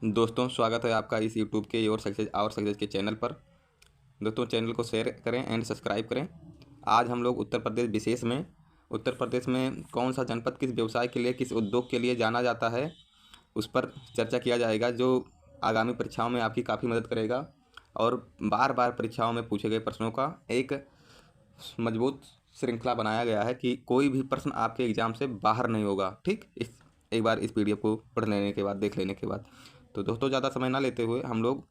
दोस्तों स्वागत है आपका इस यूट्यूब के योर सक्सेस के चैनल पर। दोस्तों चैनल को शेयर करें एंड सब्सक्राइब करें। आज हम लोग उत्तर प्रदेश में कौन सा जनपद किस व्यवसाय के लिए, किस उद्योग के लिए जाना जाता है, उस पर चर्चा किया जाएगा, जो आगामी परीक्षाओं में आपकी काफ़ी मदद करेगा और बार बार परीक्षाओं में पूछे गए प्रश्नों का एक मजबूत श्रृंखला बनाया गया है कि कोई भी प्रश्न आपके एग्ज़ाम से बाहर नहीं होगा। ठीक, इस एक बार इस पीडीएफ को पढ़ लेने के बाद, देख लेने के बाद, तो दोस्तों ज़्यादा समय ना लेते हुए हम लोग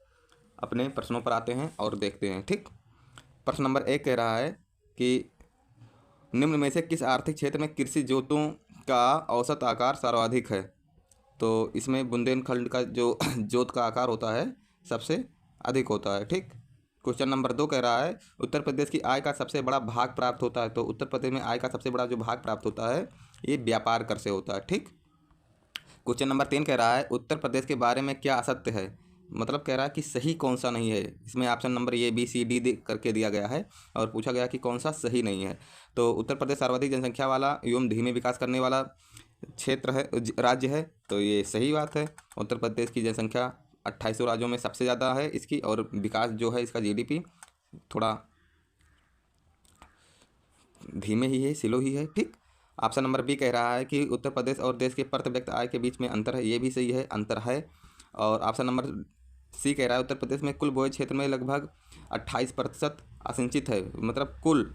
अपने प्रश्नों पर आते हैं और देखते हैं। ठीक, प्रश्न नंबर 1 कह रहा है कि निम्न में से किस आर्थिक क्षेत्र में कृषि जोतों का औसत आकार सर्वाधिक है। तो इसमें बुंदेलखंड का जो जोत का आकार होता है सबसे अधिक होता है। ठीक, क्वेश्चन नंबर 2 कह रहा है उत्तर प्रदेश की आय का सबसे बड़ा भाग प्राप्त होता है। तो उत्तर प्रदेश में आय का सबसे बड़ा जो भाग प्राप्त होता है ये व्यापार कर से होता है। ठीक, क्वेश्चन नंबर 3 कह रहा है उत्तर प्रदेश के बारे में क्या असत्य है। मतलब कह रहा है कि सही कौन सा नहीं है। इसमें option number A B C D करके दिया गया है और पूछा गया कि कौन सा सही नहीं है। तो उत्तर प्रदेश सर्वाधिक जनसंख्या वाला एवं धीमे विकास करने वाला क्षेत्र है, राज्य है। तो ये सही बात है। उत्तर प्रदेश की जनसंख्या 2800 राज्यों में सबसे ज़्यादा है इसकी, और विकास जो है इसका जीडीपी थोड़ा धीमे ही है, स्लो ही है। ठीक, ऑप्शन नंबर बी कह रहा है कि उत्तर प्रदेश और देश के प्रति व्यक्ति आय के बीच में अंतर है। ये भी सही है, अंतर है। और ऑप्शन नंबर सी कह रहा है उत्तर प्रदेश में कुल बोए क्षेत्र में लगभग 28% असिंचित है। मतलब कुल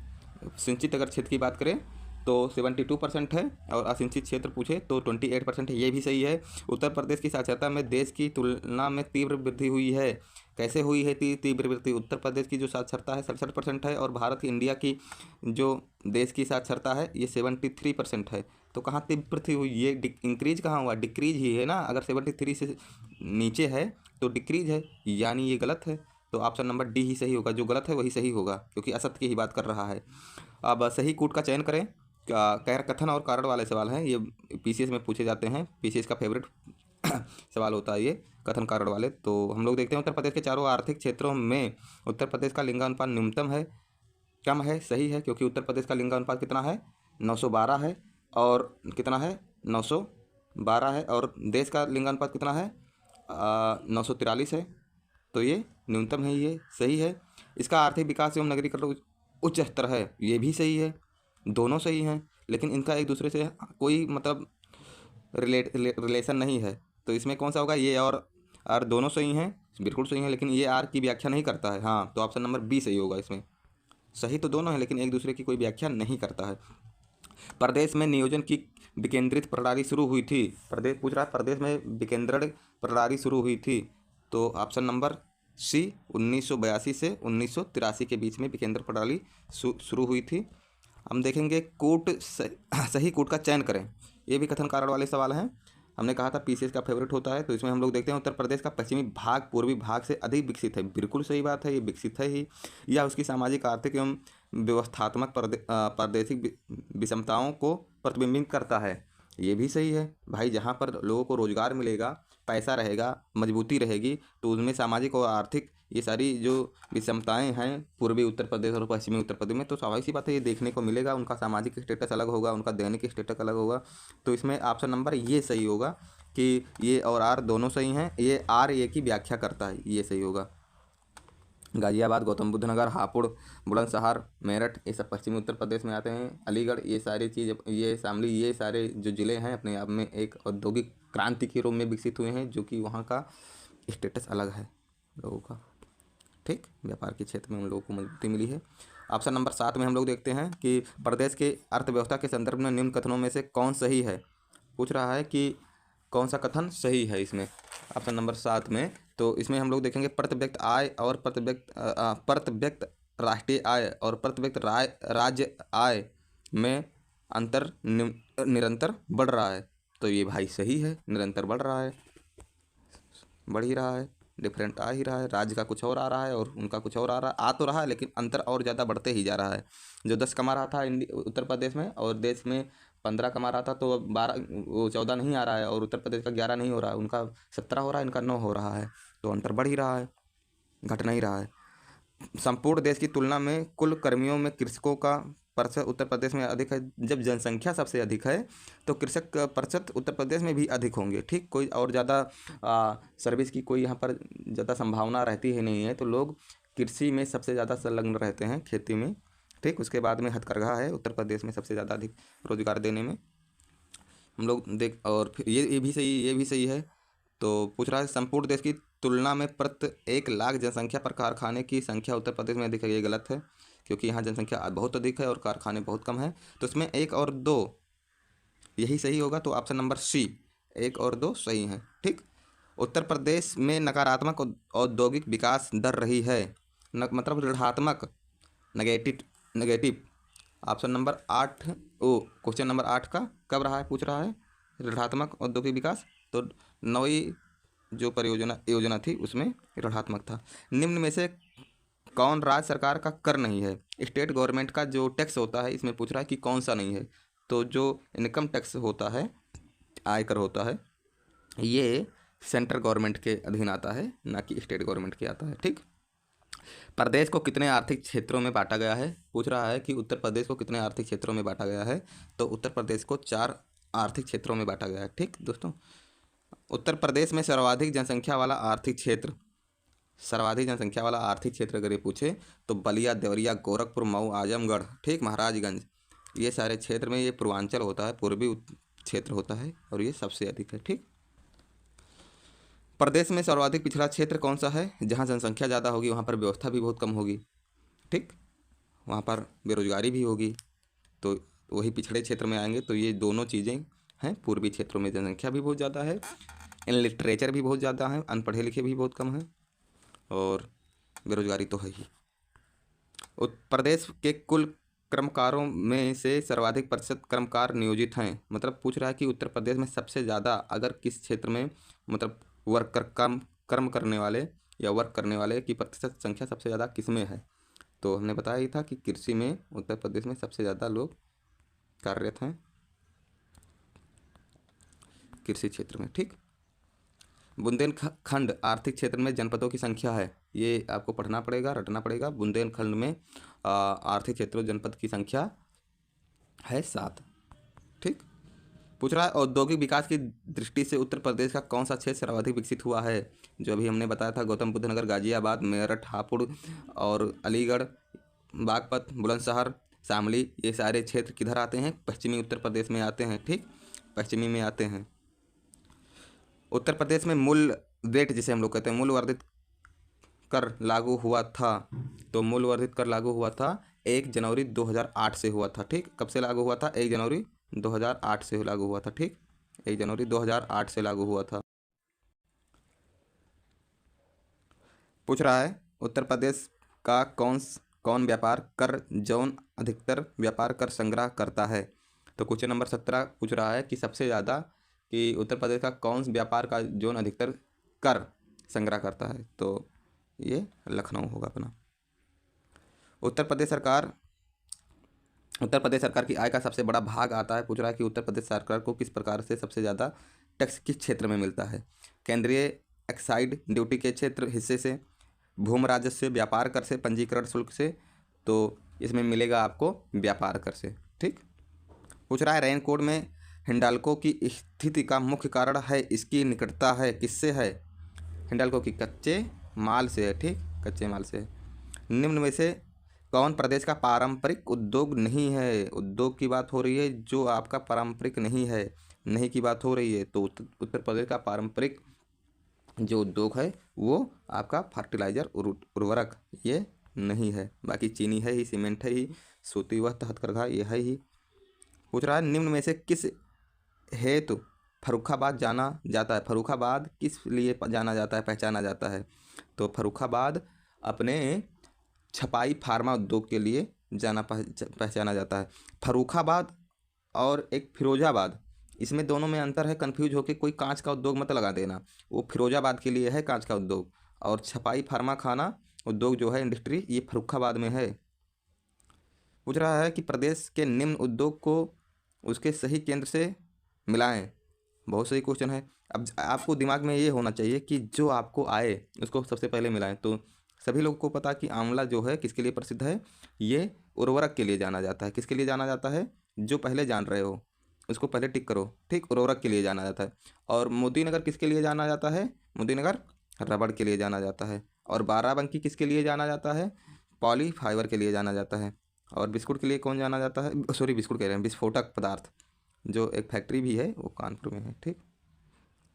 सिंचित अगर क्षेत्र की बात करें तो 72% है और असिंचित क्षेत्र पूछे तो 28% है। ये भी सही है। उत्तर प्रदेश की साक्षरता में देश की तुलना में तीव्र वृद्धि हुई है। कैसे हुई है तीव्र वृद्धि? उत्तर प्रदेश की जो साक्षरता है 67% है और भारत की, इंडिया की जो देश की साक्षरता है ये 73% है। तो कहाँ तीव्र वृद्धि हुई? ये इंक्रीज कहाँ हुआ? डिक्रीज ही है ना। अगर 73 से नीचे है तो डिक्रीज है, यानी ये गलत है। तो ऑप्शन नंबर डी ही सही होगा। जो गलत है वही सही होगा क्योंकि असत्य की ही बात कर रहा है। अब सही कूट का चयन करें। कथन और कारण वाले सवाल हैं ये, पीसीएस में पूछे जाते हैं। पीसीएस का फेवरेट सवाल होता है ये कथन कारण वाले। तो हम लोग देखते हैं उत्तर प्रदेश के चारों आर्थिक क्षेत्रों में उत्तर प्रदेश का लिंगानुपात न्यूनतम है, कम है, सही है। क्योंकि उत्तर प्रदेश का लिंगानुपात कितना है? 912 है। और कितना है? 912 है। और देश का लिंगानुपात कितना है? 943 है। तो ये न्यूनतम है, ये सही है। इसका आर्थिक विकास एवं नगरीकरण उच्च स्तर है, ये भी सही है। दोनों सही हैं, लेकिन इनका एक दूसरे से कोई मतलब रिलेशन नहीं है। तो इसमें कौन सा होगा? ये और आर दोनों सही हैं, बिल्कुल सही हैं, लेकिन ये आर की व्याख्या नहीं करता है। हाँ, तो ऑप्शन नंबर बी सही होगा। इसमें सही तो दोनों है लेकिन एक दूसरे की कोई व्याख्या नहीं करता है। प्रदेश में नियोजन की विकेंद्रित प्रणाली शुरू हुई थी। प्रदेश पूछ रहा है प्रदेश में विकेंद्रण प्रणाली शुरू हुई थी। तो ऑप्शन नंबर सी 1982 से 1983 के बीच में विकेंद्र प्रणाली शुरू हुई थी। हम देखेंगे कूट सही कूट का चयन करें। ये भी कथन कारण वाले सवाल हैं। हमने कहा था पीसीएस का फेवरेट होता है। तो इसमें हम लोग देखते हैं उत्तर प्रदेश का पश्चिमी भाग पूर्वी भाग से अधिक विकसित है। बिल्कुल सही बात है, ये विकसित है ही। यह उसकी सामाजिक, आर्थिक एवं व्यवस्थात्मक प्रादेशिक विषमताओं को प्रतिबिंबित करता है। ये भी सही है भाई। जहाँ पर लोगों को रोजगार मिलेगा, पैसा रहेगा, मजबूती रहेगी, तो उनमें सामाजिक और आर्थिक ये सारी जो विषमताएं हैं पूर्वी उत्तर प्रदेश और पश्चिमी उत्तर प्रदेश में, तो स्वाभाविक सी बात है ये देखने को मिलेगा। उनका सामाजिक स्टेटस अलग होगा, उनका दैनिक स्टेटस अलग होगा। तो इसमें ऑप्शन नंबर ये सही होगा कि ये और आर दोनों सही हैं। ये आर ए की व्याख्या करता है, ये सही होगा। गाजियाबाद, गौतम बुद्ध नगर, हापुड़, बुलंदशहर, मेरठ, ये सब पश्चिमी उत्तर प्रदेश में आते हैं। अलीगढ़, ये सारी चीज़, ये शामली, ये सारे जो ज़िले हैं अपने आप में एक औद्योगिक क्रांति के रूप में विकसित हुए हैं, जो कि वहाँ का स्टेटस अलग है लोगों का। ठीक, व्यापार के क्षेत्र में उन लोगों को मजबूती मिली है। ऑप्शन नंबर 7 में हम लोग देखते हैं कि प्रदेश के अर्थव्यवस्था के संदर्भ में निम्न कथनों में से कौन सही है। पूछ रहा है कि कौन सा कथन सही है इसमें ऑप्शन नंबर 7 में। तो इसमें हम लोग देखेंगे प्रति व्यक्ति आय और प्रति व्यक्ति राष्ट्रीय आय और प्रति व्यक्ति राज्य आय में अंतर निरंतर बढ़ रहा है। तो ये भाई सही है, निरंतर बढ़ रहा है, बढ़ ही रहा है, डिफरेंट आ ही रहा है। राज्य का कुछ और आ रहा है और उनका कुछ और आ तो रहा है, लेकिन अंतर और ज़्यादा बढ़ते ही जा रहा है। जो 10 कमा रहा था उत्तर प्रदेश में और देश में 15 कमा रहा था, तो अब 14 नहीं आ रहा है। और उत्तर प्रदेश का 11 नहीं हो रहा है, उनका 17 हो रहा है, इनका 9 हो रहा है। तो अंतर बढ़ ही रहा है, घट नहीं रहा है। संपूर्ण देश की तुलना में कुल कर्मियों में कृषकों का प्रतिशत उत्तर प्रदेश में अधिक है। जब जनसंख्या सबसे अधिक है तो कृषक का प्रतिशत उत्तर प्रदेश में भी अधिक होंगे। ठीक, कोई और ज़्यादा सर्विस की कोई यहाँ पर ज़्यादा संभावना रहती ही नहीं है, तो लोग कृषि में सबसे ज़्यादा संलग्न रहते हैं, खेती में। ठीक, उसके बाद में हथकरघा है उत्तर प्रदेश में सबसे ज़्यादा अधिक रोजगार देने में हम लोग देख। और फिर ये भी सही है। तो पूछ रहा है संपूर्ण देश की तुलना में प्रति 1 लाख जनसंख्या पर कारखाने की संख्या उत्तर प्रदेश में अधिक है। ये गलत है, क्योंकि यहाँ जनसंख्या बहुत अधिक है और कारखाने बहुत कम है। तो इसमें 1 और 2 यही सही होगा। तो ऑप्शन नंबर सी 1 और 2 सही है। ठीक, उत्तर प्रदेश में नकारात्मक औद्योगिक विकास दर रही है, मतलब ऋणात्मक, नेगेटिव नेगेटिव। ऑप्शन नंबर 8 ओ क्वेश्चन नंबर 8 का कब रहा है, पूछ रहा है ऋणात्मक औद्योगिक विकास। तो नई जो योजना थी उसमें ऋणात्मक था। निम्न में से कौन राज्य सरकार का कर नहीं है? स्टेट गवर्नमेंट का जो टैक्स होता है, इसमें पूछ रहा है कि कौन सा नहीं है। तो जो इनकम टैक्स होता है, आयकर होता है, ये सेंट्रल गवर्नमेंट के अधीन आता है, ना कि स्टेट गवर्नमेंट के आता है। ठीक, प्रदेश को कितने आर्थिक क्षेत्रों में बांटा गया है? पूछ रहा है कि उत्तर प्रदेश को कितने आर्थिक क्षेत्रों में बांटा गया है। तो उत्तर प्रदेश को 4 आर्थिक क्षेत्रों में बांटा गया है। ठीक दोस्तों, उत्तर प्रदेश में सर्वाधिक जनसंख्या वाला आर्थिक क्षेत्र अगर ये पूछे तो बलिया, देवरिया, गोरखपुर, मऊ, आजमगढ़, ठीक, महाराजगंज, ये सारे क्षेत्र में ये पूर्वांचल होता है, पूर्वी क्षेत्र होता है, और ये सबसे अधिक है। ठीक, प्रदेश में सर्वाधिक पिछड़ा क्षेत्र कौन सा है? जहाँ जनसंख्या ज़्यादा होगी वहाँ पर व्यवस्था भी बहुत कम होगी। ठीक, वहाँ पर बेरोजगारी भी होगी, तो वही पिछड़े क्षेत्र में आएंगे। तो ये दोनों चीज़ें हैं। पूर्वी क्षेत्रों में जनसंख्या भी बहुत ज़्यादा है, इन लिटरेचर भी बहुत ज़्यादा है, अनपढ़े लिखे भी बहुत कम हैं, और बेरोजगारी तो है ही। उत्तर प्रदेश के कुल कर्मकारों में से सर्वाधिक प्रतिशत कर्मकार नियोजित हैं। मतलब पूछ रहा है कि उत्तर प्रदेश में सबसे ज़्यादा अगर किस क्षेत्र में, मतलब वर्कर कर्म करने वाले या वर्क करने वाले की प्रतिशत संख्या सबसे ज़्यादा किस में है? तो हमने बताया ही था कि कृषि में उत्तर प्रदेश में सबसे ज़्यादा लोग कार्यरत हैं, कृषि क्षेत्र में। ठीक, बुंदेलखंड आर्थिक क्षेत्र में जनपदों की संख्या है। ये आपको पढ़ना पड़ेगा, रटना पड़ेगा। बुंदेलखंड में आर्थिक क्षेत्रों जनपद की संख्या है 7। ठीक, पूछ रहा है औद्योगिक विकास की दृष्टि से उत्तर प्रदेश का कौन सा क्षेत्र सर्वाधिक विकसित हुआ है? जो अभी हमने बताया था, गौतम बुद्ध नगर, गाजियाबाद, मेरठ, हापुड़ और अलीगढ़, बागपत, बुलंदशहर, शामली, ये सारे क्षेत्र किधर आते हैं? पश्चिमी उत्तर प्रदेश में आते हैं। ठीक, पश्चिमी में आते हैं। उत्तर प्रदेश में मूल रेट जिसे हम लोग कहते हैं, मूल्य वर्धित कर लागू हुआ था। तो मूल्य वर्धित कर लागू हुआ था 1 जनवरी 2008 से हुआ था। ठीक, कब से लागू हुआ था? 1 जनवरी 2008 से लागू हुआ था। ठीक, 1 जनवरी 2008 से लागू हुआ था। पूछ रहा है उत्तर प्रदेश का कौन व्यापार कर जोन अधिकतर व्यापार कर संग्रह करता है? तो क्वेश्चन नंबर 17 पूछ रहा है कि सबसे ज़्यादा कि उत्तर प्रदेश का कौन व्यापार का जोन अधिकतर कर संग्रह करता है? तो ये लखनऊ होगा अपना। उत्तर प्रदेश सरकार की आय का सबसे बड़ा भाग आता है। पूछ रहा है कि उत्तर प्रदेश सरकार को किस प्रकार से सबसे ज़्यादा टैक्स किस क्षेत्र में मिलता है? केंद्रीय एक्साइड ड्यूटी के क्षेत्र हिस्से से, भूमि राजस्व से, व्यापार कर से, पंजीकरण शुल्क से। तो इसमें मिलेगा आपको व्यापार कर से। ठीक, पूछ रहा है रेनकोट में हिंडाल्को की स्थिति का मुख्य कारण है, इसकी निकटता है किससे है? हिंडाल्को की कच्चे माल से है। ठीक, कच्चे माल से है। निम्न में से कौन प्रदेश का पारंपरिक उद्योग नहीं है? उद्योग की बात हो रही है, जो आपका पारंपरिक नहीं है, नहीं की बात हो रही है। तो उत्तर प्रदेश का पारंपरिक जो उद्योग है वो आपका फर्टिलाइजर, उर्वरक, ये नहीं है। बाकी चीनी है ही, सीमेंट है ही, सूती वस्त्र, हथकरघा ये है ही। पूछ रहा है निम्न में से किस हेतु फर्रुखाबाद जाना जाता है? फर्रुखाबाद किस लिए जाना जाता है, पहचाना जाता है? तो फर्रुखाबाद अपने छपाई फार्मा उद्योग के लिए पहचाना जाता है। फर्रुखाबाद और एक फिरोजाबाद, इसमें दोनों में अंतर है। कंफ्यूज होकर कोई कांच का उद्योग मत लगा देना, वो फिरोजाबाद के लिए है कांच का उद्योग, और छपाई फार्मा खाना उद्योग जो है इंडस्ट्री, ये फर्रुखाबाद में है। पूछ रहा है कि प्रदेश के निम्न उद्योग को उसके सही केंद्र से मिलाएं। बहुत सही क्वेश्चन है। अब आपको दिमाग में ये होना चाहिए कि जो आपको आए उसको सबसे पहले मिलाएं। तो सभी लोगों को पता कि आंवला जो है किसके लिए प्रसिद्ध है, ये उर्वरक के लिए जाना जाता है। किसके लिए जाना जाता है, जो पहले जान रहे हो उसको पहले टिक करो, ठीक, उर्वरक के लिए जाना जाता है। और मोदीनगर किसके लिए जाना जाता है, मोदीनगर रबड़ के लिए जाना जाता है। और बाराबंकी किसके लिए जाना जाता है, पॉली फाइबर के लिए जाना जाता है। और बिस्कुट के लिए कौन जाना जाता है, सॉरी बिस्कुट कह रहे हैं, विस्फोटक पदार्थ जो एक फैक्ट्री भी है वो कानपुर में है, ठीक।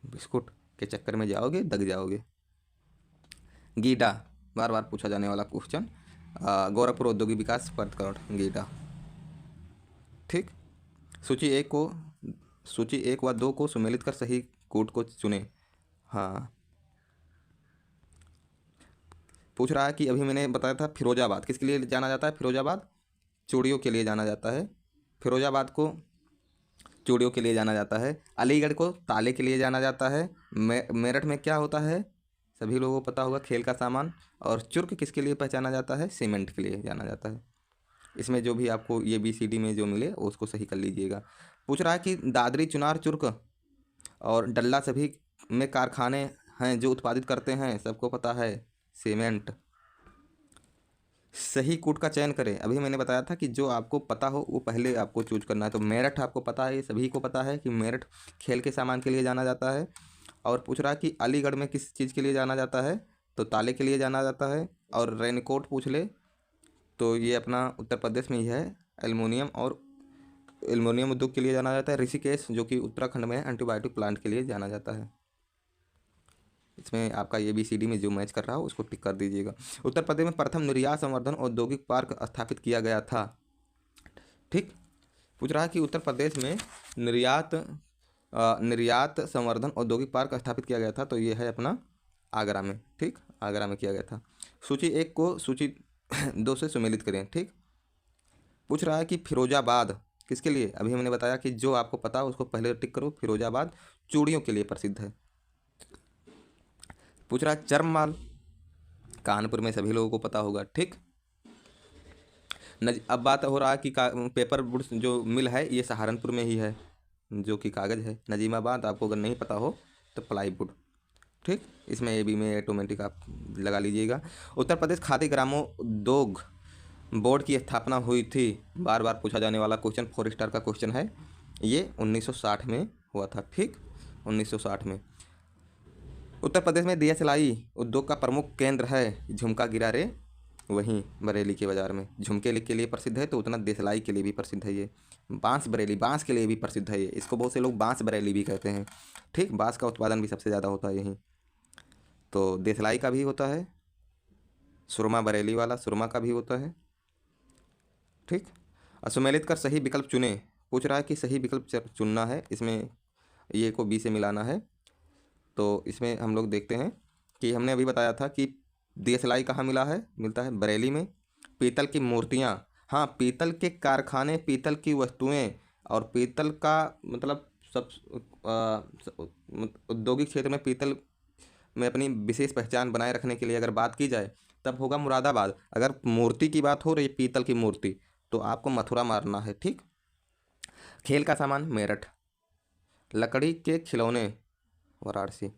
बिस्कुट के चक्कर में जाओगे दग जाओगे। गीडा, बार बार पूछा जाने वाला क्वेश्चन, गोरखपुर औद्योगिक विकास स्पर्ध करोड़, गीडा, ठीक। सूची एक व दो को सुमेलित कर सही कोड को चुने। हाँ, पूछ रहा है कि अभी मैंने बताया था फिरोजाबाद किसके लिए जाना जाता है, फिरोजाबाद चूड़ियों के लिए जाना जाता है। फिरोजाबाद को चूड़ियों के लिए जाना जाता है। अलीगढ़ को ताले के लिए जाना जाता है। मेरठ में क्या होता है, सभी लोगों को पता होगा, खेल का सामान। और चुर्क किसके लिए पहचाना जाता है, सीमेंट के लिए जाना जाता है। इसमें जो भी आपको ये BCD में जो मिले उसको सही कर लीजिएगा। पूछ रहा है कि दादरी, चुनार, चुर्क और डल्ला सभी में कारखाने हैं जो उत्पादित करते हैं, सबको पता है, सीमेंट। सही कूट का चयन करें, अभी मैंने बताया था कि जो आपको पता हो वो पहले आपको चूज करना है। तो मेरठ आपको पता है, ये सभी को पता है कि मेरठ खेल के सामान के लिए जाना जाता है। और पूछ रहा है कि अलीगढ़ में किस चीज़ के लिए जाना जाता है, तो ताले के लिए जाना जाता है। और रेनकोट पूछ ले तो ये अपना उत्तर प्रदेश में ही है, एल्युमिनियम और एल्युमिनियम उद्योग के लिए जाना जाता है। ऋषिकेश जो कि उत्तराखंड में एंटीबायोटिक प्लांट के लिए जाना जाता है। इसमें आपका ये BCD में जो मैच कर रहा हो उसको टिक कर दीजिएगा। उत्तर प्रदेश में प्रथम निर्यात संवर्धन औद्योगिक पार्क स्थापित किया गया था, ठीक। पूछ रहा है कि उत्तर प्रदेश में निर्यात संवर्धन औद्योगिक पार्क स्थापित किया गया था, तो ये है अपना आगरा में, ठीक, आगरा में किया गया था। सूची एक को सूची 2 से सुमेलित करें, ठीक। पूछ रहा है कि फिरोजाबाद किसके लिए, अभी हमने बताया कि जो आपको पता है उसको पहले टिक करो। फिरोजाबाद चूड़ियों के लिए प्रसिद्ध है। पूछ रहा है चर्ममाल, कानपुर में सभी लोगों को पता होगा, ठीक। अब बात हो रहा है कि पेपर वुड्स जो मिल है ये सहारनपुर में ही है, जो कि कागज़ है। नजीमाबाद आपको अगर नहीं पता हो तो प्लाईवुड, ठीक। इसमें AB में ऑटोमेटिक आप लगा लीजिएगा। उत्तर प्रदेश खादी ग्रामोद्योग बोर्ड की स्थापना हुई थी, बार बार पूछा जाने वाला क्वेश्चन, 4 स्टार का क्वेश्चन है। ये 1960 में हुआ था, ठीक, 1960 में। उत्तर प्रदेश में दिया सिलाई उद्योग का प्रमुख केंद्र है, झुमका गिरा रे, वहीं बरेली के बाज़ार में। झुमके के लिए प्रसिद्ध है तो उतना देसलाई के लिए भी प्रसिद्ध है ये। बांस बरेली, बांस के लिए भी प्रसिद्ध है ये, इसको बहुत से लोग बांस बरेली भी कहते हैं, ठीक। बांस का उत्पादन भी सबसे ज़्यादा होता है यहीं। तो देसलाई का भी होता है, सुरमा बरेली वाला सुरमा का भी होता है, ठीक। असुमेलित कर सही विकल्प चुने। पूछ रहा है कि सही विकल्प चुनना है, इसमें ये को B से मिलाना है। तो इसमें हम लोग देखते हैं कि हमने अभी बताया था कि देसलाई कहाँ मिला है, मिलता है बरेली में। पीतल की मूर्तियाँ, हाँ, पीतल के कारखाने, पीतल की वस्तुएं और पीतल का मतलब सब औद्योगिक क्षेत्र में पीतल में अपनी विशेष पहचान बनाए रखने के लिए अगर बात की जाए तब होगा मुरादाबाद। अगर मूर्ति की बात हो रही है, पीतल की मूर्ति, तो आपको मथुरा मारना है, ठीक। खेल का सामान मेरठ, लकड़ी के खिलौने वाराणसी।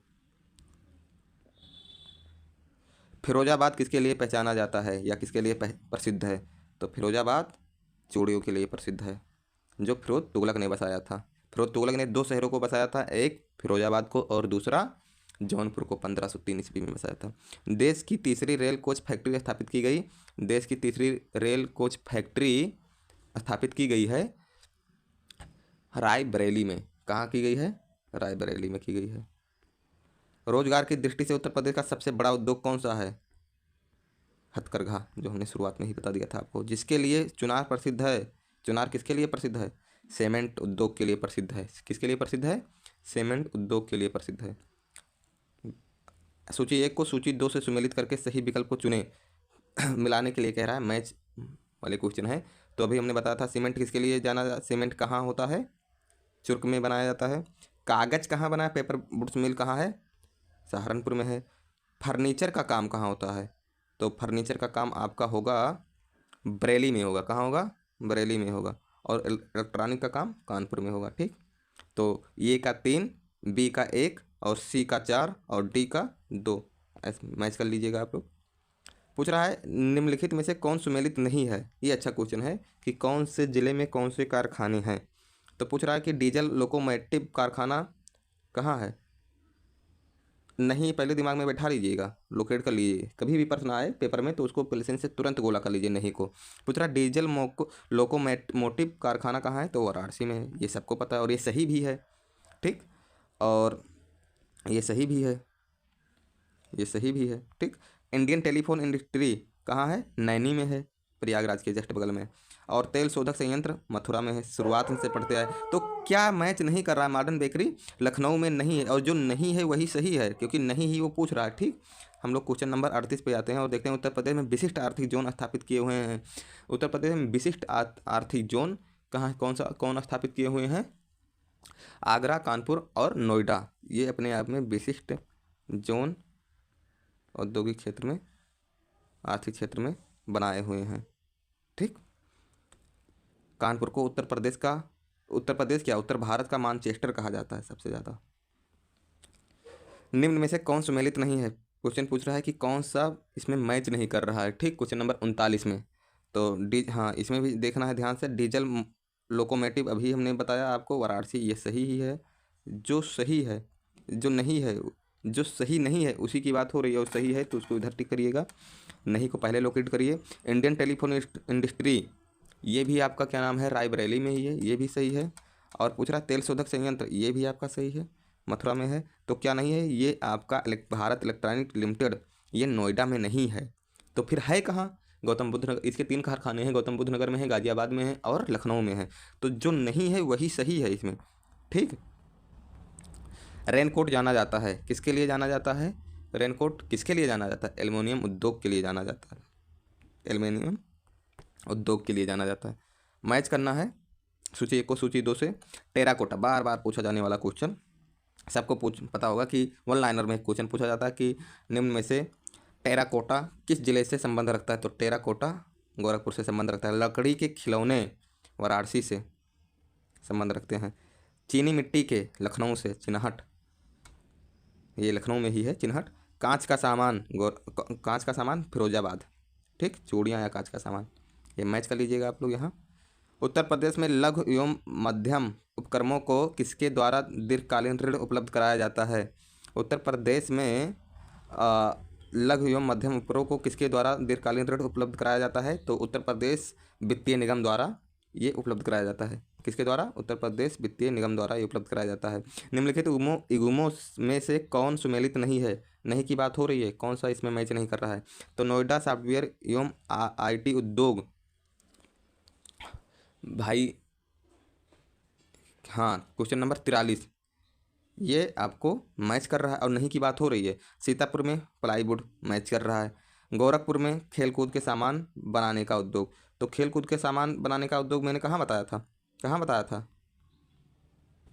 फिरोजाबाद किसके लिए पहचाना जाता है या किसके लिए प्रसिद्ध है, तो फिरोजाबाद चूड़ियों के लिए प्रसिद्ध है, जो फिरोज तुगलक ने बसाया था। फिरोज तुगलक ने 2 शहरों को बसाया था, एक फिरोजाबाद को और दूसरा जौनपुर को 1503 ईस्वी में बसाया था। देश की तीसरी रेल कोच फैक्ट्री स्थापित की गई, देश की तीसरी रेल कोच फैक्ट्री स्थापित की गई है रायबरेली में। कहाँ की गई है, रायबरेली में की गई है। रोजगार की दृष्टि से उत्तर प्रदेश का सबसे बड़ा उद्योग कौन सा है, हथकरघा, जो हमने शुरुआत में ही बता दिया था आपको। जिसके लिए चुनार प्रसिद्ध है, चुनार किसके लिए प्रसिद्ध है, सीमेंट उद्योग के लिए प्रसिद्ध है। किसके लिए प्रसिद्ध है, सीमेंट उद्योग के लिए प्रसिद्ध है। सूची 1 को सूची 2 से सुमेलित करके सही विकल्प को चुने। मिलाने के लिए कह रहा है, मैच वाले क्वेश्चन है। तो अभी हमने बताया था सीमेंट किसके लिए जाना, सीमेंट कहाँ होता है, चुर्क में बनाया जाता है। कागज़ कहाँ बना है, पेपर वुड्स मिल कहाँ है, सहारनपुर में है। फर्नीचर का काम कहाँ होता है, तो फर्नीचर का काम आपका होगा बरेली में होगा, कहाँ होगा, बरेली में होगा। और इलेक्ट्रॉनिक का काम कानपुर में होगा, ठीक। तो ए का 3, B का 1 और C का 4 और D का 2, ऐसे मैच कर लीजिएगा आप लोग। पूछ रहा है निम्नलिखित में से कौन सुमेलित नहीं है। ये अच्छा क्वेश्चन है कि कौन से जिले में कौन से कारखाने हैं। तो पूछ रहा है कि डीजल लोकोमोटिव कारखाना कहाँ है। नहीं, पहले दिमाग में बैठा लीजिएगा, लोकेट कर लीजिए। कभी भी प्रश्न आए पेपर में तो उसको पेंसिल से तुरंत गोला कर लीजिए नहीं को। पूछ रहा डीजल लोकोमोटिव कारखाना कहाँ है, तो वाराणसी में है। ये सबको पता है और ये सही भी है। ठीक, और ये सही भी है, ये सही भी है। ठीक, इंडियन टेलीफोन इंडस्ट्री कहाँ है, नैनी में है, प्रयागराज के जस्ट बगल में। और तेल शोधक संयंत्र मथुरा में है। शुरुआत से पढ़ते आए तो क्या मैच नहीं कर रहा है। मॉडर्न बेकरी लखनऊ में नहीं है, और जो नहीं है वही सही है, क्योंकि नहीं ही वो पूछ रहा है। ठीक, हम लोग क्वेश्चन नंबर 38 पे आते हैं और देखते हैं उत्तर प्रदेश में विशिष्ट आर्थिक जोन स्थापित किए हुए हैं। उत्तर प्रदेश में विशिष्ट आर्थिक जोन कहाँ है, कौन स्थापित किए हुए हैं, आगरा, कानपुर और नोएडा। ये अपने आप में विशिष्ट जोन औद्योगिक क्षेत्र में, आर्थिक क्षेत्र में बनाए हुए हैं। ठीक, कानपुर को उत्तर प्रदेश क्या, उत्तर भारत का मानचेस्टर कहा जाता है सबसे ज़्यादा। निम्न में से कौन सुमेलित नहीं है। क्वेश्चन पूछ रहा है कि कौन सा इसमें मैच नहीं कर रहा है। ठीक, क्वेश्चन नंबर 39 में। तो हाँ, इसमें भी देखना है ध्यान से। डीजल लोकोमोटिव अभी हमने बताया आपको, वाराणसी, ये सही ही है। जो सही है, जो नहीं है, जो सही नहीं है उसी की बात हो रही है, और सही है तो उसको इधर टिक करिएगा, नहीं को पहले लोकेट करिए। इंडियन टेलीफोन इंडस्ट्री, ये भी आपका क्या नाम है, रायबरेली में ही है, ये भी सही है। और पूछ रहा है तेल शोधक संयंत्र, ये भी आपका सही है, मथुरा में है। तो क्या नहीं है, ये आपका भारत इलेक्ट्रॉनिक लिमिटेड, ये नोएडा में नहीं है। तो फिर है कहाँ, गौतम बुद्ध नगर। इसके 3 कारखाने हैं, गौतम बुद्ध नगर में है, गाजियाबाद में है और लखनऊ में है। तो जो नहीं है वही सही है इसमें। ठीक, रेनकोट जाना जाता है, किसके लिए जाना जाता है, रेनकोट किसके लिए जाना जाता है, एल्युमिनियम उद्योग के लिए जाना जाता है, एल्युमिनियम उद्योग के लिए जाना जाता है। मैच करना है सूची 1 को सूची 2 से। टेराकोटा, बार बार पूछा जाने वाला क्वेश्चन, सबको पता होगा कि वन लाइनर में क्वेश्चन पूछा जाता है कि निम्न में से टेराकोटा किस जिले से संबंध रखता है। तो टेराकोटा गोरखपुर से संबंध रखता है। लकड़ी के खिलौने वाराणसी से संबंध रखते हैं। चीनी मिट्टी के लखनऊ से, चिन्हट, ये लखनऊ में ही है चिन्हट। कांच का सामान फिरोजाबाद। ठीक, चूड़ियाँ या कांच का सामान, ये मैच कर लीजिएगा आप लोग यहाँ। उत्तर प्रदेश में लघु एवं मध्यम उपक्रमों को किसके द्वारा दीर्घकालीन ऋण उपलब्ध कराया जाता है। उत्तर प्रदेश में लघु एवं मध्यम उपक्रमों को किसके द्वारा दीर्घकालीन ऋण उपलब्ध कराया जाता है। तो उत्तर प्रदेश वित्तीय निगम द्वारा ये उपलब्ध कराया जाता है। किसके द्वारा, उत्तर प्रदेश वित्तीय निगम द्वारा ये उपलब्ध कराया जाता है। निम्नलिखित इगुमो में से कौन सुमेलित नहीं है। नहीं की बात हो रही है, कौन सा इसमें मैच नहीं कर रहा है। तो नोएडा सॉफ्टवेयर एवं IT उद्योग, भाई हाँ, क्वेश्चन नंबर 43 ये आपको मैच कर रहा है, और नहीं की बात हो रही है। सीतापुर में प्लाईवुड मैच कर रहा है। गोरखपुर में खेलकूद के सामान बनाने का उद्योग। तो खेलकूद के सामान बनाने का उद्योग मैंने कहाँ बताया था,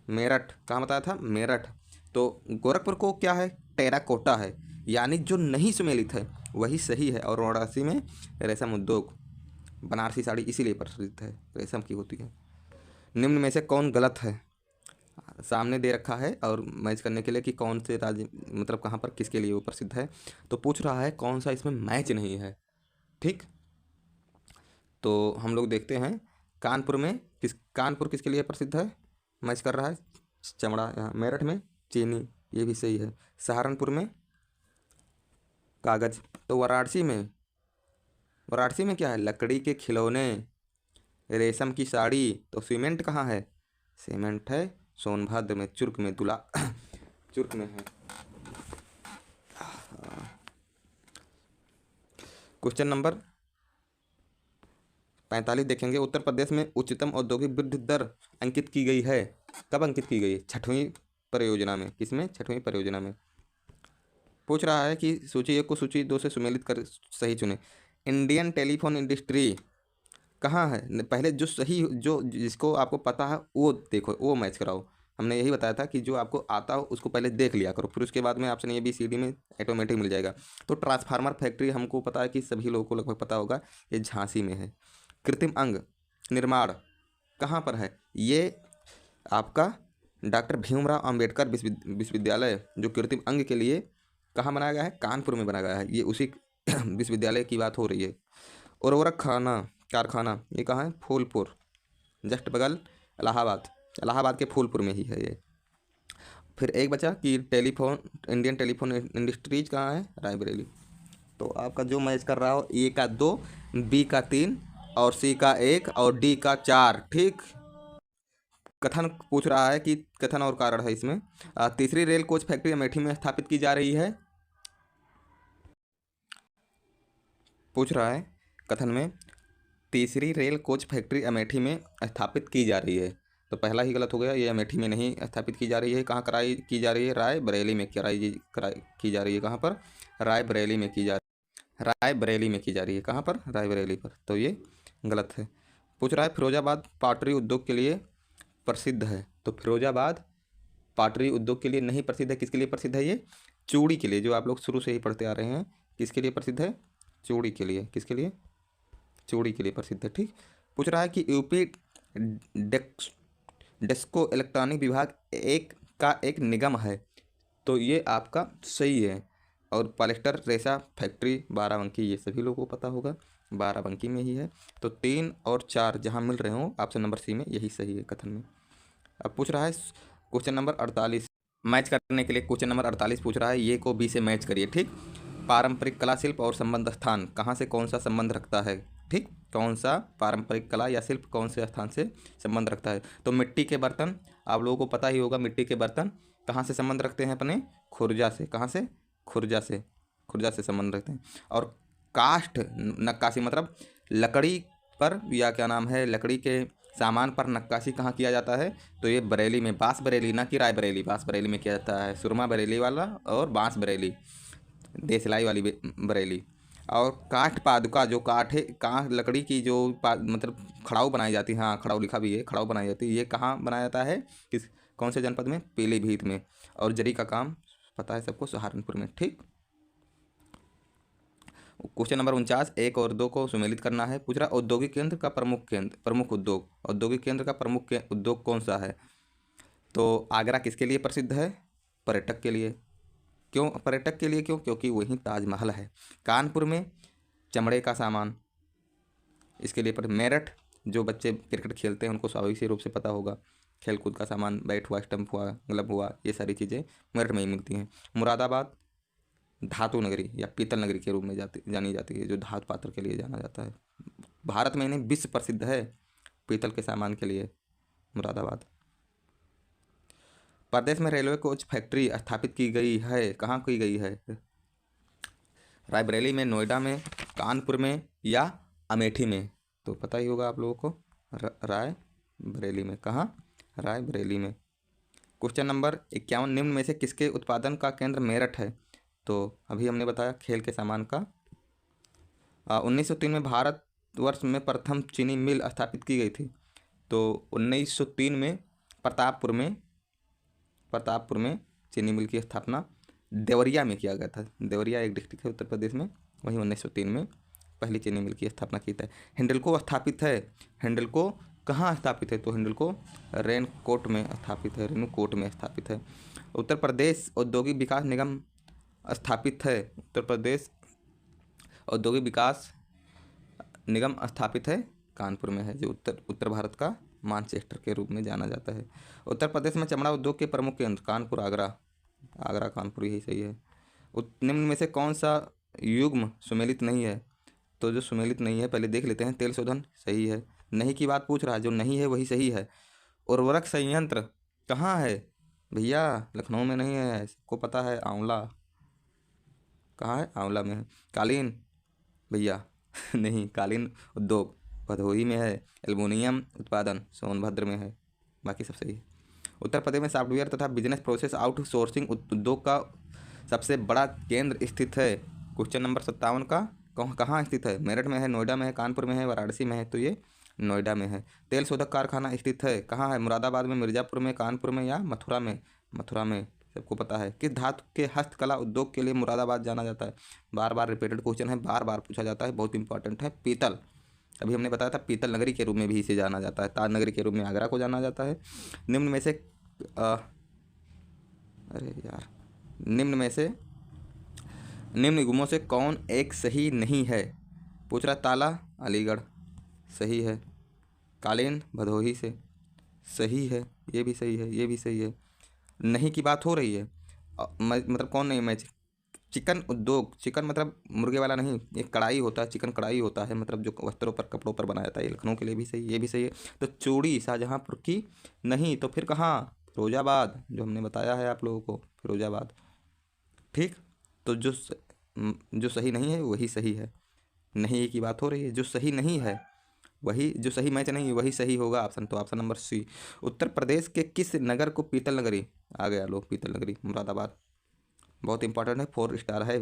मेरठ। कहाँ बताया था, मेरठ। तो गोरखपुर को क्या है, टेराकोटा है, यानी जो नहीं सुमेलित है वही सही है। और वाराणसी में रेशम उद्योग, बनारसी साड़ी इसीलिए प्रसिद्ध है, रेशम की होती है। निम्न में से कौन गलत है, सामने दे रखा है और मैच करने के लिए कि कौन से राज्य, मतलब कहाँ पर किसके लिए वो प्रसिद्ध है। तो पूछ रहा है कौन सा इसमें मैच नहीं है। ठीक, तो हम लोग देखते हैं कानपुर किसके लिए प्रसिद्ध है, मैच कर रहा है, चमड़ा। यहाँ मेरठ में चीनी, ये भी सही है। सहारनपुर में कागज। तो वाराणसी में क्या है, लकड़ी के खिलौने, रेशम की साड़ी। तो सीमेंट कहाँ है, सीमेंट है सोनभद्र में, चुर्क में, चुर्क में है। क्वेश्चन नंबर 45 देखेंगे। उत्तर प्रदेश में उच्चतम औद्योगिक वृद्धि दर अंकित की गई है। कब अंकित की गई है, 6वीं परियोजना में। किसमें, 6वीं परियोजना में। पूछ रहा है कि सूची 1 को सूची 2 से सुमेलित कर सही चुने। इंडियन टेलीफोन इंडस्ट्री कहाँ है, पहले जो सही, जो जिसको आपको पता है वो देखो, वो मैच कराओ। हमने यही बताया था कि जो आपको आता हो उसको पहले देख लिया करो, फिर उसके बाद में ऑप्शन ABCD में ऑटोमेटिक मिल जाएगा। तो ट्रांसफार्मर फैक्ट्री हमको पता है कि सभी लोगों को लगभग पता होगा, ये झांसी में है। कृत्रिम अंग निर्माण कहाँ पर है, ये आपका डॉक्टर भीमराव अंबेडकर विश्वविद्यालय, जो कृत्रिम अंग के लिए कहाँ बनाया गया है, कानपुर में बनाया गया है। ये उसी विश्वविद्यालय की बात हो रही है। उर्वरक कारखाना ये कहाँ है? फूलपुर, जस्ट बगल इलाहाबाद, इलाहाबाद के फूलपुर में ही है ये। फिर एक बचा कि टेलीफोन, इंडियन टेलीफोन इंडस्ट्रीज कहाँ है? रायबरेली। तो आपका जो मैच कर रहा हो, ए का 2, बी का 3 और सी का 1 और डी का 4। ठीक। कथन पूछ रहा है कि कथन और कारण है इसमें। तीसरी रेल कोच फैक्ट्री अमेठी में स्थापित की जा रही है। पूछ रहा है कथन में, तीसरी रेल कोच फैक्ट्री अमेठी में स्थापित की जा रही है। तो पहला ही गलत हो गया, ये अमेठी में नहीं स्थापित की जा रही है। कहाँ की जा रही है? रायबरेली में की जा रही है। कहाँ पर? रायबरेली में की जा रायबरेली में की जा रही है। कहाँ पर? रायबरेली पर। तो ये गलत है। पूछ रहा है फिरोजाबाद पाटरी उद्योग के लिए प्रसिद्ध है। तो फिरोजाबाद पाटरी उद्योग के लिए नहीं प्रसिद्ध है। किसके लिए प्रसिद्ध है? ये चूड़ी के लिए, जो आप लोग शुरू से ही पढ़ते आ रहे हैं। किसके लिए प्रसिद्ध है? चूड़ी के लिए। किसके लिए? चूड़ी के लिए प्रसिद्ध है। ठीक। पूछ रहा है कि यूपी डेस्को इलेक्ट्रॉनिक विभाग एक निगम है। तो ये आपका सही है। और पॉलिस्टर रेशा फैक्ट्री बाराबंकी, ये सभी लोगों को पता होगा, बाराबंकी में ही है। तो 3 और 4 जहाँ मिल रहे हो ऑप्शन नंबर सी में, यही सही है कथन में। अब पूछ रहा है क्वेश्चन नंबर 48, मैच करने के लिए क्वेश्चन नंबर 48 पूछ रहा है, ये को बी से मैच करिए। ठीक। पारंपरिक कला शिल्प और संबंध स्थान कहाँ से कौन सा संबंध रखता है? ठीक। कौन सा पारंपरिक कला या शिल्प कौन से स्थान से संबंध रखता है? तो मिट्टी के बर्तन, आप लोगों को पता ही होगा, मिट्टी के बर्तन कहाँ से संबंध रखते हैं? अपने खुर्जा से। कहाँ से? खुर्जा से। खुर्जा से संबंध रखते हैं। और काष्ठ नक्काशी मतलब लकड़ी पर, या क्या नाम है, लकड़ी के सामान पर नक्काशी कहाँ किया जाता है? तो ये बरेली में, बांस बरेली, ना कि रायबरेली, बांस बरेली में किया जाता है। सुरमा बरेली वाला और बांस बरेली, देसलाई वाली बरेली। और काठ पादुका, जो काठ है, लकड़ी की जो मतलब खड़ाऊ बनाई जाती है, हाँ खड़ाऊ लिखा भी है, खड़ाऊ बनाई जाती है, ये कहाँ बनाया जाता है? कौन से जनपद में? पीलीभीत में। और जरी का काम पता है सबको, सहारनपुर में। ठीक। क्वेश्चन नंबर 49, 1 और 2 को सुमेलित करना है। पूछ रहा औद्योगिक केंद्र का प्रमुख उद्योग, औद्योगिक केंद्र का प्रमुख उद्योग कौन सा है? तो आगरा किसके लिए प्रसिद्ध है? पर्यटक के लिए। क्यों पर्यटक के लिए? क्योंकि वहीं ताजमहल है। कानपुर में चमड़े का सामान, इसके लिए पर। मेरठ, जो बच्चे क्रिकेट खेलते हैं उनको स्वाभाविक रूप से पता होगा, खेलकूद का सामान, बैट हुआ, स्टंप हुआ, ग्लव हुआ, ये सारी चीज़ें मेरठ में ही मिलती हैं। मुरादाबाद धातु नगरी या पीतल नगरी के रूप में जानी जाती है, जो धातु पात्र के लिए जाना जाता है। भारत में नहीं, विश्व प्रसिद्ध है पीतल के सामान के लिए मुरादाबाद। प्रदेश में रेलवे कोच फैक्ट्री स्थापित की गई है। कहाँ की गई है? रायबरेली में, नोएडा में, कानपुर में या अमेठी में? तो पता ही होगा आप लोगों को, रायबरेली में। कहाँ? रायबरेली में। क्वेश्चन नंबर 51, निम्न में से किसके उत्पादन का केंद्र मेरठ है? तो अभी हमने बताया खेल के सामान का। 1903 में भारतवर्ष में प्रथम चीनी मिल स्थापित की गई थी। तो 1903 में प्रतापपुर में चीनी मिल की स्थापना देवरिया में किया गया था। देवरिया एक डिस्ट्रिक्ट है उत्तर प्रदेश में, वहीं 1903 में पहली चीनी मिल की स्थापना की थी। हिंडल्को स्थापित है। हिंडल्को कहाँ स्थापित है? तो हिंडल्को रेनकोट में स्थापित है, रेणुकूट में स्थापित है। उत्तर प्रदेश औद्योगिक विकास निगम स्थापित है। उत्तर प्रदेश औद्योगिक विकास निगम स्थापित है कानपुर में है, जो उत्तर भारत का मानचेस्टर के रूप में जाना जाता है। उत्तर प्रदेश में चमड़ा उद्योग के प्रमुख केंद्र, कानपुर, आगरा कानपुर, यही सही है। निम्न में से कौन सा युग्म सुमेलित नहीं है? तो जो सुमेलित नहीं है पहले देख लेते हैं। तेल शोधन सही है। नहीं की बात पूछ रहा है, जो नहीं है वही सही है। उर्वरक संयंत्र कहाँ है भैया? लखनऊ में नहीं है, सबको पता है। आंवला कहाँ है? आंवला में है। कालीन भैया नहीं, कालीन उद्योग भदोही में है। एल्युमिनियम उत्पादन सोनभद्र में है। बाकी सब सही है। उत्तर प्रदेश में सॉफ्टवेयर तथा बिजनेस प्रोसेस आउटसोर्सिंग उद्योग का सबसे बड़ा केंद्र स्थित है। क्वेश्चन नंबर 57 का कहाँ स्थित है? मेरठ में है, नोएडा में है, कानपुर में है, वाराणसी में है। तो ये नोएडा में है। तेल शोधक कारखाना स्थित है कहाँ है? मुरादाबाद में, मिर्ज़ापुर में, कानपुर में या मथुरा में? मथुरा में, सबको पता है। किस धातु के हस्तकला उद्योग के लिए मुरादाबाद जाना जाता है? बार बार रिपीटेड क्वेश्चन है, बार बार पूछा जाता है, बहुत इंपॉर्टेंट है। पीतल, अभी हमने बताया था पीतल नगरी के रूप में भी इसे जाना जाता है। ताज नगरी के रूप में आगरा को जाना जाता है। निम्न में से निम्न में से निम्न निगमों से कौन एक सही नहीं है? पूछ रहा ताला अलीगढ़, सही है। कालीन भदोही से, सही है। ये भी सही है, ये भी सही है। नहीं की बात हो रही है। मतलब कौन नहीं मैच? चिकन उद्योग, चिकन मतलब मुर्गे वाला नहीं, एक कढ़ाई होता है, चिकन कढ़ाई होता है, मतलब जो वस्त्रों पर कपड़ों पर बनाया जाता है। ये लखनऊ के लिए भी सही, ये भी सही है। तो चूड़ी शाहजहाँपुर की नहीं, तो फिर कहाँ? फिरोजाबाद, जो हमने बताया है आप लोगों को, फिरोजाबाद। ठीक। तो जो सही नहीं है वही सही है। नहीं की बात हो रही है, जो सही नहीं है वही, जो सही मैच नहीं है वही सही होगा ऑप्शन। तो option number C. Uttar Pradesh के किस नगर को पीतल नगरी, आ गया लो, पीतल नगरी मुरादाबाद, बहुत इंपॉर्टेंट है, 4 स्टार है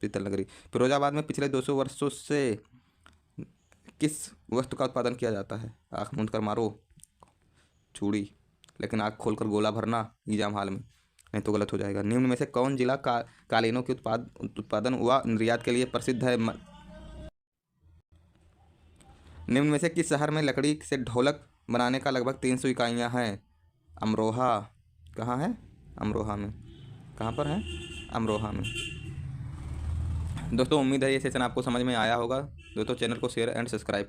पीतल नगरी। फिरोजाबाद में पिछले 200 वर्षों से किस वस्तु का उत्पादन किया जाता है? आँख मूंद कर मारो, चूड़ी, लेकिन आँख खोलकर गोला भरना एग्जाम हाल में, नहीं तो गलत हो जाएगा। निम्न में से कौन जिला कालीनों के उत्पादन व निर्यात के लिए प्रसिद्ध है? निम्न में से किस शहर में लकड़ी से ढोलक बनाने का लगभग 300 इकाइयाँ हैं? अमरोहा। कहाँ है? अमरोहा में। कहाँ पर है? अमरोहा में। दोस्तों उम्मीद है ये सेशन आपको समझ में आया होगा। दोस्तों चैनल को शेयर एंड सब्सक्राइब